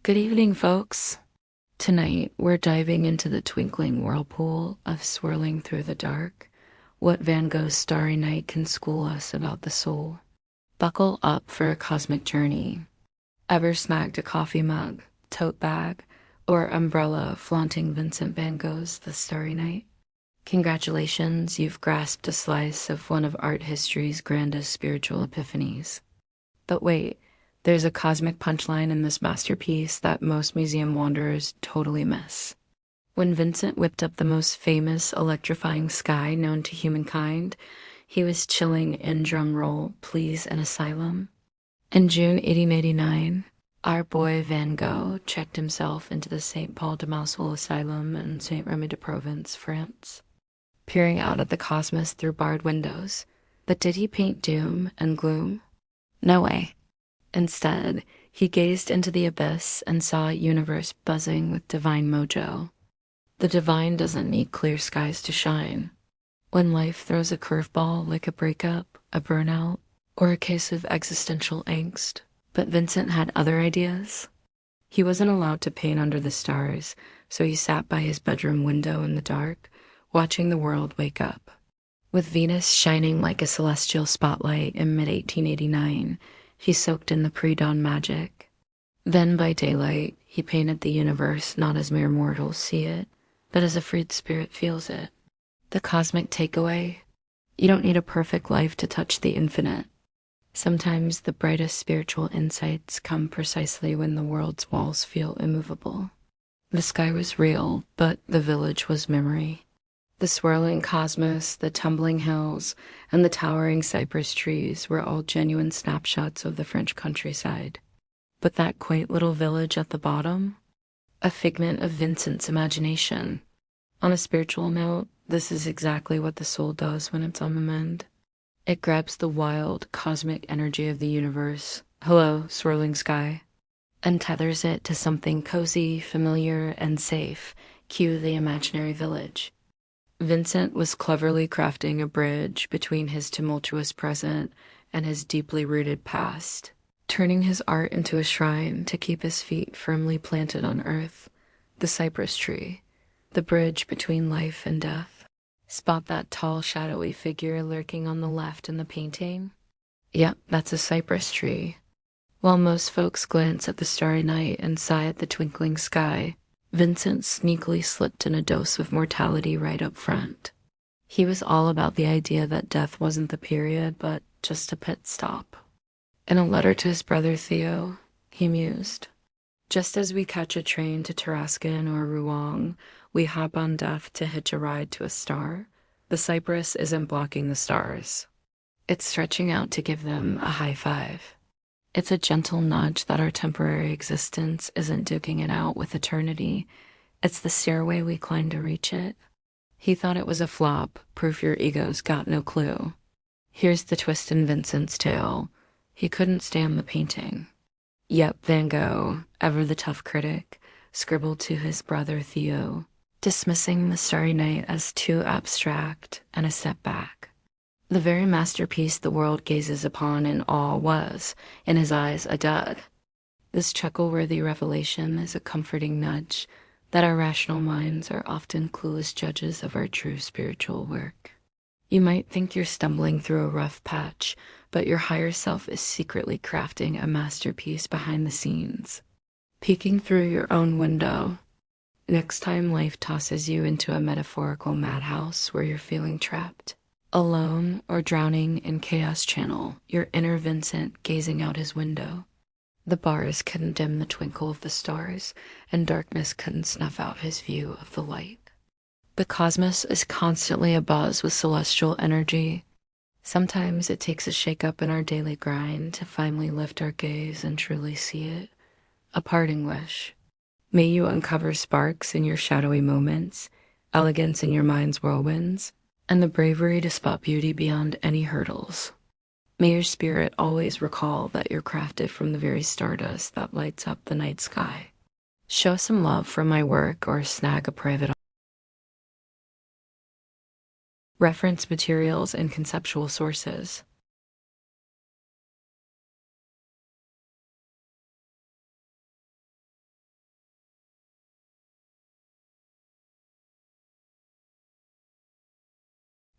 Good evening, folks. Tonight, we're diving into the twinkling whirlpool of swirling through the dark, what Van Gogh's Starry Night can school us about the soul. Buckle up for a cosmic journey. Ever snagged a coffee mug, tote bag, or umbrella flaunting Vincent van Gogh's The Starry Night? Congratulations, you've grasped a slice of one of art history's grandest spiritual epiphanies. But wait, there's a cosmic punchline in this masterpiece that most museum wanderers totally miss. When Vincent whipped up the most famous electrifying sky known to humankind, he was chilling in drumroll, please, an asylum. In June 1889, our boy Van Gogh checked himself into the St. Paul de Mausole Asylum in St. Remy de Provence, France, peering out at the cosmos through barred windows. But did he paint doom and gloom? No way. Instead, he gazed into the abyss and saw a universe buzzing with divine mojo. The divine doesn't need clear skies to shine. When life throws a curveball like a breakup, a burnout, or a case of existential angst. But Vincent had other ideas. He wasn't allowed to paint under the stars, so he sat by his bedroom window in the dark, watching the world wake up. With Venus shining like a celestial spotlight in mid-1889, he soaked in the pre-dawn magic. Then by daylight, he painted the universe not as mere mortals see it, but as a freed spirit feels it. The cosmic takeaway: you don't need a perfect life to touch the infinite. Sometimes the brightest spiritual insights come precisely when the world's walls feel immovable. The sky was real, but the village was memory. The swirling cosmos, the tumbling hills, and the towering cypress trees were all genuine snapshots of the French countryside. But that quaint little village at the bottom? A figment of Vincent's imagination. On a spiritual note, this is exactly what the soul does when it's on the mend. It grabs the wild, cosmic energy of the universe, hello, swirling sky, and tethers it to something cozy, familiar, and safe, cue the imaginary village. Vincent was cleverly crafting a bridge between his tumultuous present and his deeply rooted past, turning his art into a shrine to keep his feet firmly planted on earth. The cypress tree, the bridge between life and death. Spot that tall, shadowy figure lurking on the left in the painting? Yep, that's a cypress tree. While most folks glance at the starry night and sigh at the twinkling sky, Vincent sneakily slipped in a dose of mortality right up front. He was all about the idea that death wasn't the period, but just a pit stop. In a letter to his brother Theo, he mused, "Just as we catch a train to Tarascon or Rouen, we hop on death to hitch a ride to a star. The cypress isn't blocking the stars. It's stretching out to give them a high five. It's a gentle nudge that our temporary existence isn't duking it out with eternity. It's the stairway we climb to reach it." He thought it was a flop, proof your ego's got no clue. Here's the twist in Vincent's tale. He couldn't stand the painting. Yep, Van Gogh, ever the tough critic, scribbled to his brother Theo, dismissing the Starry Night as too abstract and a step back. The very masterpiece the world gazes upon in awe was, in his eyes, a dud. This chuckle-worthy revelation is a comforting nudge that our rational minds are often clueless judges of our true spiritual work. You might think you're stumbling through a rough patch, but your higher self is secretly crafting a masterpiece behind the scenes, peeking through your own window. Next time life tosses you into a metaphorical madhouse where you're feeling trapped, alone or drowning in chaos channel, your inner Vincent gazing out his window. The bars couldn't dim the twinkle of the stars, and darkness couldn't snuff out his view of the light. The cosmos is constantly abuzz with celestial energy. Sometimes it takes a shake-up in our daily grind to finally lift our gaze and truly see it. A parting wish. May you uncover sparks in your shadowy moments, elegance in your mind's whirlwinds, and the bravery to spot beauty beyond any hurdles. May your spirit always recall that you're crafted from the very stardust that lights up the night sky. Show some love for my work or snag a private reference materials and conceptual sources.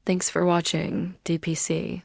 Thanks for watching, DPC.